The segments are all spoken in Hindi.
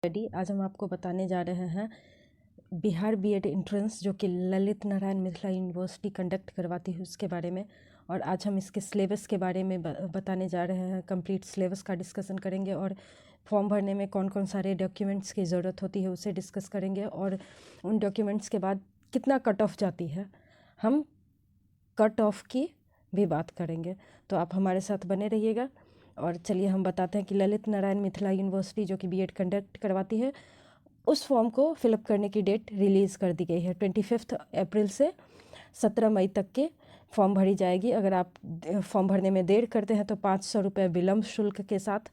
रेडी। आज हम आपको बताने जा रहे हैं बिहार बीएड एंट्रेंस जो कि ललित नारायण मिथिला यूनिवर्सिटी कंडक्ट करवाती है उसके बारे में। और आज हम इसके सिलेबस के बारे में बताने जा रहे हैं। कंप्लीट सिलेबस का डिस्कशन करेंगे और फॉर्म भरने में कौन कौन सारे डॉक्यूमेंट्स की ज़रूरत होती है उसे डिस्कस करेंगे। और उन डॉक्यूमेंट्स के बाद कितना कट ऑफ जाती है, हम कट ऑफ की भी बात करेंगे। तो आप हमारे साथ बने रहिएगा। और चलिए हम बताते हैं कि ललित नारायण मिथिला यूनिवर्सिटी जो कि बीएड कंडक्ट करवाती है उस फॉर्म को फिलअप करने की डेट रिलीज़ कर दी गई है। 25 अप्रैल से 17 मई तक के फॉर्म भरी जाएगी। अगर आप फॉर्म भरने में देर करते हैं तो 500 रुपये विलम्ब शुल्क के साथ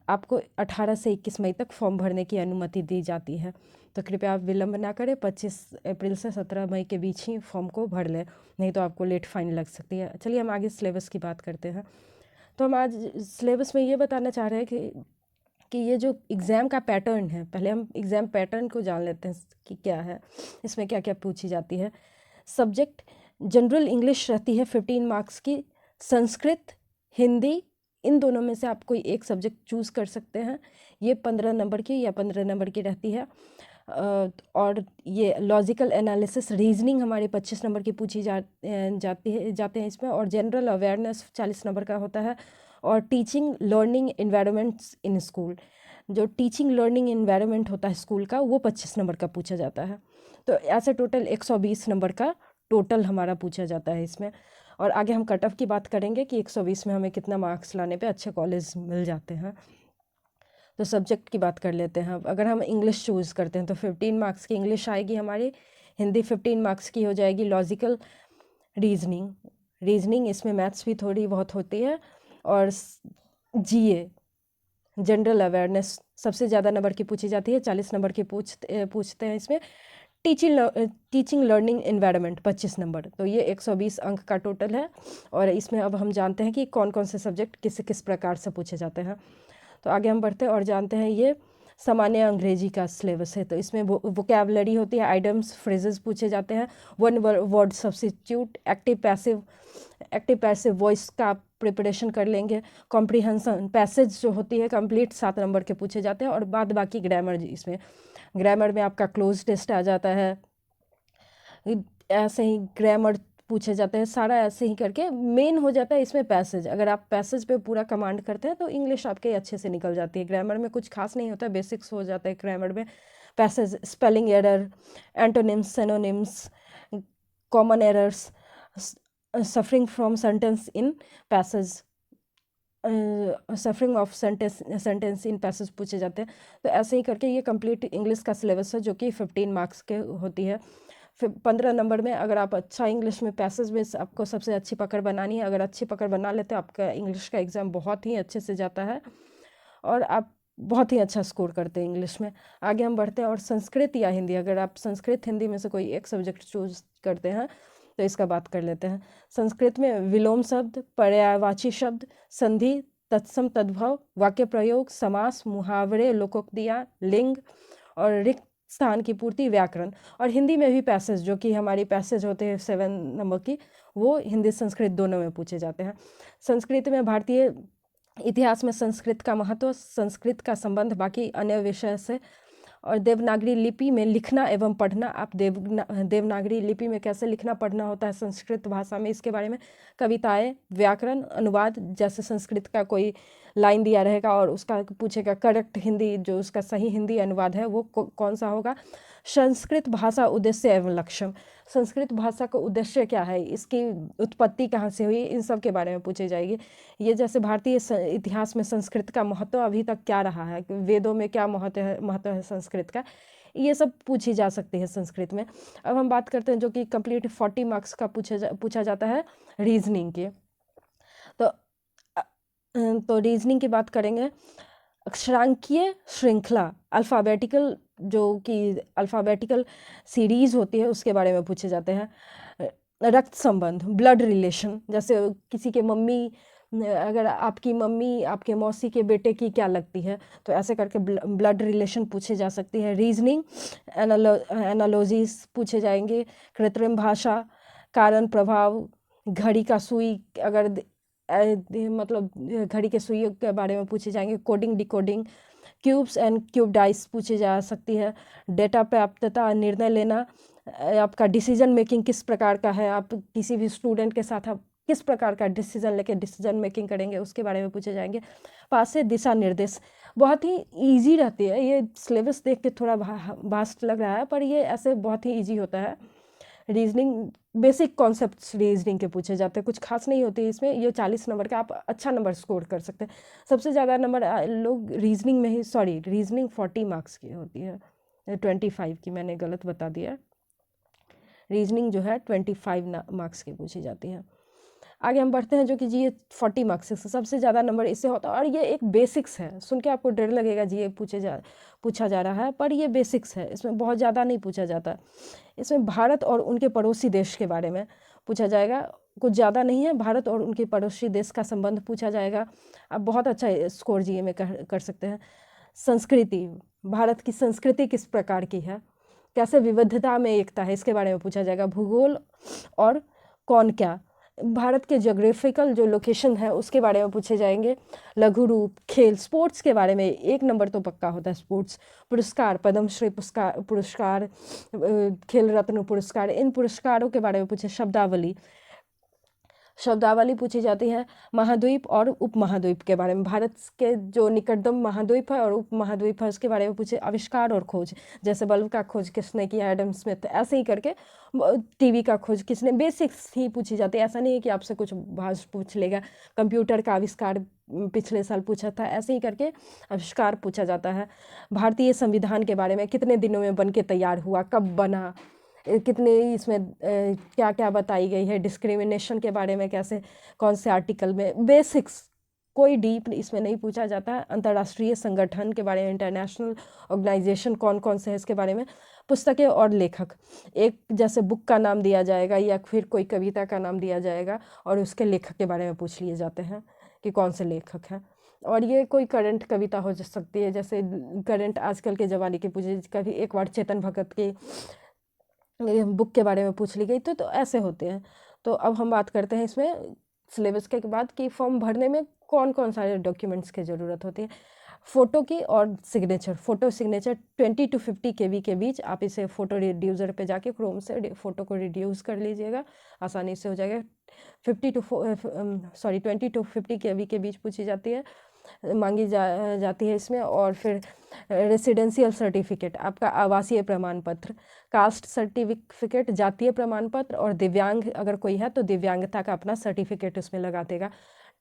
आपको 18 से 21 मई तक फॉर्म भरने की अनुमति दी जाती है। तो कृपया आप विलम्ब ना करें, 25 अप्रैल से 17 मई के बीच ही फॉर्म को भर लें, नहीं तो आपको लेट फाइन लग सकती है। चलिए हम आगे सिलेबस की बात करते हैं। तो हम आज सिलेबस में ये बताना चाह रहे हैं कि ये जो एग्ज़ाम का पैटर्न है, पहले हम एग्ज़ाम पैटर्न को जान लेते हैं कि क्या है, इसमें क्या क्या पूछी जाती है। सब्जेक्ट जनरल इंग्लिश रहती है 15 मार्क्स की। संस्कृत, हिंदी, इन दोनों में से आप कोई एक सब्जेक्ट चूज़ कर सकते हैं। ये 15 नंबर की या 15 नंबर की रहती है। और ये लॉजिकल एनालिसिस, रीजनिंग हमारे 25 नंबर की पूछी जाते हैं इसमें। और जनरल अवेयरनेस 40 नंबर का होता है। और teaching learning environments in school, जो टीचिंग लर्निंग इन्वायरमेंट होता है स्कूल का, वो 25 नंबर का पूछा जाता है। तो ऐसे टोटल 120 नंबर का टोटल हमारा पूछा जाता है इसमें। और आगे हम कट ऑफ की बात करेंगे कि 120 में हमें कितना मार्क्स लाने पे अच्छे कॉलेज मिल जाते हैं। तो सब्जेक्ट की बात कर लेते हैं। अगर हम इंग्लिश चूज़ करते हैं तो 15 मार्क्स की इंग्लिश आएगी हमारी। हिंदी 15 मार्क्स की हो जाएगी। लॉजिकल, रीजनिंग इसमें मैथ्स भी थोड़ी बहुत होती है। और जीए जनरल अवेयरनेस सबसे ज़्यादा नंबर की पूछी जाती है, 40 नंबर की पूछते हैं इसमें। Teaching learning environment 25 number. तो ये 120 अंक का टोटल है। और इसमें अब हम जानते हैं कि कौन कौन से सब्जेक्ट किस किस प्रकार से पूछे जाते हैं। तो आगे हम बढ़ते हैं और जानते हैं ये सामान्य अंग्रेजी का सिलेबस है। तो इसमें वोकैबुलरी होती है, आइडम्स, फ्रेजेस पूछे जाते हैं। One word substitute, active passive voice का आप प्रिपरेशन कर लेंगे। कॉम्प्रिहेंशन, पैसेज जो होती है कंप्लीट 7 नंबर के पूछे जाते हैं। और बाद बाकी ग्रामर, इसमें ग्रामर में आपका क्लोज टेस्ट आ जाता है। ऐसे ही ग्रामर पूछे जाते हैं, सारा ऐसे ही करके मेन हो जाता है इसमें पैसेज। अगर आप पैसेज पे पूरा कमांड करते हैं तो इंग्लिश आपके अच्छे से निकल जाती है। ग्रामर में कुछ खास नहीं होता, बेसिक्स हो जाता है ग्रामर में। Passage, spelling error, antonyms, synonyms, common errors, suffering from sentence in passage, suffering of sentence in passage पूछे जाते हैं। तो ऐसे ही करके ये कंप्लीट इंग्लिश का सिलेबस है जो कि 15 मार्क्स के होती है। फिर 15 नंबर में अगर आप अच्छा इंग्लिश में पैसेज में आपको सबसे अच्छी पकड़ बनानी है, अगर अच्छी पकड़ बना लेते हैं आपका इंग्लिश का एग्ज़ाम बहुत ही अच्छे से जाता है और आप बहुत ही अच्छा स्कोर करते हैं इंग्लिश में। आगे हम बढ़ते हैं। और संस्कृत या हिंदी, अगर आप संस्कृत हिंदी में से कोई एक सब्जेक्ट चूज करते हैं तो इसका बात कर लेते हैं। संस्कृत में विलोम शब्द, पर्यायवाची शब्द, संधि, तत्सम तद्भव, वाक्य प्रयोग, समास, मुहावरे, लोकोक्तियाँ, लिंग और रिक्त स्थान की पूर्ति, व्याकरण। और हिंदी में भी पैसेज, जो कि हमारी पैसेज होते हैं 7 नंबर की, वो हिंदी संस्कृत दोनों में पूछे जाते हैं। संस्कृत में भारतीय इतिहास में संस्कृत का महत्व, संस्कृत का संबंध बाकी अन्य विषय से। और देवनागरी लिपि में लिखना एवं पढ़ना, आप देवनागरी लिपि में कैसे लिखना पढ़ना होता है संस्कृत भाषा में, इसके बारे में। कविताएं, व्याकरण, अनुवाद, जैसे संस्कृत का कोई लाइन दिया रहेगा और उसका पूछेगा करेक्ट हिंदी, जो उसका सही हिंदी अनुवाद है वो कौन सा होगा। संस्कृत भाषा उद्देश्य एवं लक्ष्य, संस्कृत भाषा का उद्देश्य क्या है, इसकी उत्पत्ति कहाँ से हुई, इन सब के बारे में पूछी जाएगी। ये जैसे भारतीय इतिहास में संस्कृत का महत्व अभी तक क्या रहा है, वेदों में क्या महत्व है संस्कृत का, ये सब पूछी जा सकती है संस्कृत में। अब हम बात करते हैं जो कि कंप्लीट 40 मार्क्स का पूछा जाता है रीजनिंग के। तो रीजनिंग की बात करेंगे। अक्षरांकीय श्रृंखला, अल्फ़ाबेटिकल, जो कि अल्फ़ाबेटिकल सीरीज़ होती है उसके बारे में पूछे जाते हैं। रक्त संबंध, ब्लड रिलेशन, जैसे किसी के मम्मी, अगर आपकी मम्मी आपके मौसी के बेटे की क्या लगती है, तो ऐसे करके ब्लड रिलेशन पूछे जा सकती है। रीजनिंग, एनालॉजीज पूछे जाएंगे। कृत्रिम भाषा, कारण प्रभाव, घड़ी का सुई, अगर मतलब घड़ी के सुइयों के बारे में पूछे जाएंगे। Coding, decoding, cubes and cube dice पूछी जा सकती है। डेटा प्राप्तता, निर्णय लेना, आपका डिसीजन मेकिंग किस प्रकार का है, आप किसी भी स्टूडेंट के साथ आप किस प्रकार का डिसीजन लेके डिसीजन मेकिंग करेंगे उसके बारे में पूछे जाएंगे। 5 से दिशा निर्देश, बहुत ही इजी रहती है ये। सिलेबस देख के थोड़ा वास्ट लग रहा है पर ये ऐसे बहुत ही इजी होता है। रीजनिंग, बेसिक कॉन्सेप्ट्स रीजनिंग के पूछे जाते हैं, कुछ खास नहीं होती है इसमें। ये 40 नंबर का आप अच्छा नंबर स्कोर कर सकते हैं। सबसे ज़्यादा नंबर लोग रीजनिंग में ही, सॉरी रीजनिंग 40 मार्क्स की होती है, 25 की, मैंने गलत बता दिया। रीजनिंग जो है 25 मार्क्स की पूछी जाती है। आगे हम बढ़ते हैं, जो कि जी 40 मार्क्स से सबसे ज़्यादा नंबर इससे होता है। और ये एक बेसिक्स है, सुन के आपको डर लगेगा जी ये पूछा जा रहा है, पर ये बेसिक्स है, इसमें बहुत ज़्यादा नहीं पूछा जाता। इसमें भारत और उनके पड़ोसी देश के बारे में पूछा जाएगा, कुछ ज़्यादा नहीं है। भारत और उनके पड़ोसी देश का संबंध पूछा जाएगा। आप बहुत अच्छा स्कोर जी में कर सकते हैं। संस्कृति, भारत की संस्कृति किस प्रकार की है, कैसे विविधता में एकता है, इसके बारे में पूछा जाएगा। भूगोल और कौन क्या, भारत के जोग्राफिकल जो लोकेशन है उसके बारे में पूछे जाएंगे। लघु रूप, खेल, स्पोर्ट्स के बारे में 1 नंबर तो पक्का होता है। स्पोर्ट्स, पुरस्कार, पद्मश्री पुरस्कार, खेल रत्न पुरस्कार, इन पुरस्कारों के बारे में पूछे। शब्दावली पूछी जाती है। महाद्वीप और उपमहाद्वीप के बारे में, भारत के जो निकटतम महाद्वीप है और उपमहाद्वीप है उसके बारे में पूछे। आविष्कार और खोज, जैसे बल्ब का खोज किसने किया, एडम स्मिथ, ऐसे ही करके। टीवी का खोज किसने, बेसिक्स ही पूछी जाती है। ऐसा नहीं है कि आपसे कुछ भाष पूछ लेगा। कंप्यूटर का आविष्कार पिछले साल पूछा था, ऐसे ही करके आविष्कार पूछा जाता है। भारतीय संविधान के बारे में, कितने दिनों में बन के तैयार हुआ, कब बना, कितने इसमें क्या क्या बताई गई है। डिस्क्रिमिनेशन के बारे में, कैसे, कौन से आर्टिकल में, बेसिक्स, कोई डीप इसमें नहीं पूछा जाता है। अंतर्राष्ट्रीय संगठन के बारे में, इंटरनेशनल ऑर्गेनाइजेशन कौन कौन से है इसके बारे में। पुस्तकें और लेखक, एक जैसे बुक का नाम दिया जाएगा या फिर कोई कविता का नाम दिया जाएगा और उसके लेखक के बारे में पूछ लिए जाते हैं कि कौन से लेखक हैं। और ये कोई करंट कविता हो सकती है, जैसे करंट आजकल के ज़माने की पूछे। कभी एक बार चेतन भगत की बुक के बारे में पूछ ली गई तो ऐसे होते हैं। तो अब हम बात करते हैं इसमें सिलेबस के बाद कि फॉर्म भरने में कौन कौन सारे डॉक्यूमेंट्स की ज़रूरत होती है। फ़ोटो की और signature, photo signature 20 to 50 KB के बीच। आप इसे फ़ोटो रिड्यूसर पे जाके क्रोम से फ़ोटो को रिड्यूस कर लीजिएगा, आसानी से हो जाएगा। 20 to 50 KB के बीच पूछी जाती है, मांगी जाती है इसमें। और फिर रेसिडेंशियल सर्टिफिकेट, आपका आवासीय प्रमाण पत्र, कास्ट सर्टिफिकेट, जातीय प्रमाण पत्र, और दिव्यांग अगर कोई है तो दिव्यांगता का अपना सर्टिफिकेट उसमें लगा देगा।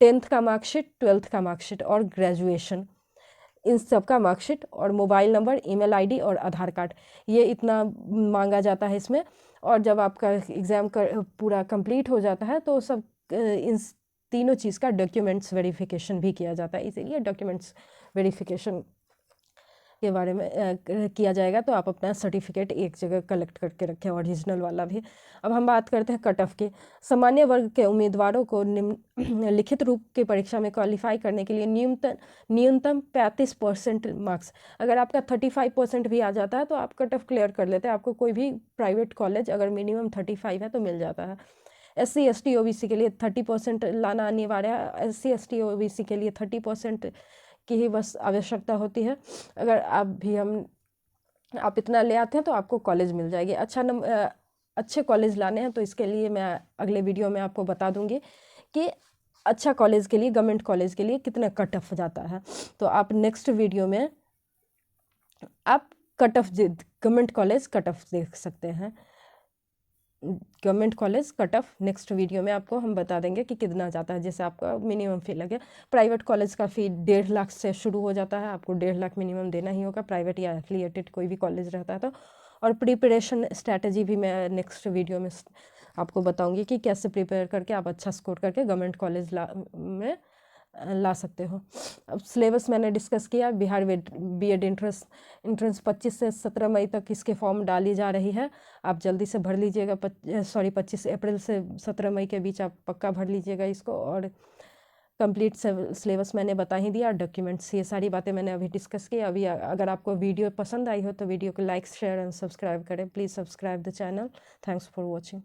10th का मार्कशीट, 12th का मार्कशीट और ग्रेजुएशन, इन सब का मार्कशीट, और मोबाइल नंबर, ईमेल आईडी और आधार कार्ड, ये इतना मांगा जाता है इसमें। और जब आपका एग्ज़ाम पूरा कंप्लीट हो जाता है तो सब इन तीनों चीज़ का डॉक्यूमेंट्स वेरिफिकेशन भी किया जाता है, इसीलिए डॉक्यूमेंट्स वेरिफिकेशन के बारे में किया जाएगा। तो आप अपना सर्टिफिकेट एक जगह कलेक्ट करके रखें, ओरिजिनल वाला भी। अब हम बात करते हैं कट ऑफ की। सामान्य वर्ग के उम्मीदवारों को लिखित रूप की परीक्षा में क्वालिफाई करने के लिए न्यूनतम 35% मार्क्स, अगर आपका 35% भी आ जाता है तो आप कट ऑफ क्लियर कर लेते हैं। आपको कोई भी प्राइवेट कॉलेज अगर मिनिमम 35 है तो मिल जाता है। SC ST OBC के लिए 30% लाना अनिवार्य है। SC ST OBC के लिए 30% की ही बस आवश्यकता होती है। अगर आप इतना ले आते हैं तो आपको कॉलेज मिल जाएगी। अच्छे कॉलेज लाने हैं तो इसके लिए मैं अगले वीडियो में आपको बता दूंगी कि अच्छा कॉलेज के लिए, गवर्नमेंट कॉलेज के लिए कितना कट ऑफ जाता है। तो आप नेक्स्ट वीडियो में आप cut off, government college cut off देख सकते हैं। Government college cut off next video में आपको हम बता देंगे कि कितना जाता है, जैसे आपका मिनिमम फ़ी लगे। प्राइवेट कॉलेज का फ़ी 1.5 लाख से शुरू हो जाता है, आपको 1.5 लाख मिनिमम देना ही होगा, प्राइवेट या एफिलिएटेड कोई भी कॉलेज रहता है तो। और प्रिपरेशन स्ट्रैटेजी भी मैं नेक्स्ट वीडियो में आपको बताऊँगी कि कैसे प्रिपेयर करके आप अच्छा स्कोर करके गवर्नमेंट कॉलेज में ला सकते हो। अब सिलेबस मैंने डिस्कस किया। बिहार BEd इंट्रेंस 25 से 17 मई तक इसके फॉर्म डाली जा रही है, आप जल्दी से भर लीजिएगा। 25 अप्रैल से 17 मई के बीच आप पक्का भर लीजिएगा इसको। और कंप्लीट सिलेबस मैंने बता ही दिया, डॉक्यूमेंट्स, ये सारी बातें मैंने अभी डिस्कस की। अभी अगर आपको वीडियो पसंद आई हो तो वीडियो को लाइक, शेयर एंड सब्सक्राइब करें। Please subscribe the channel. Thanks for watching.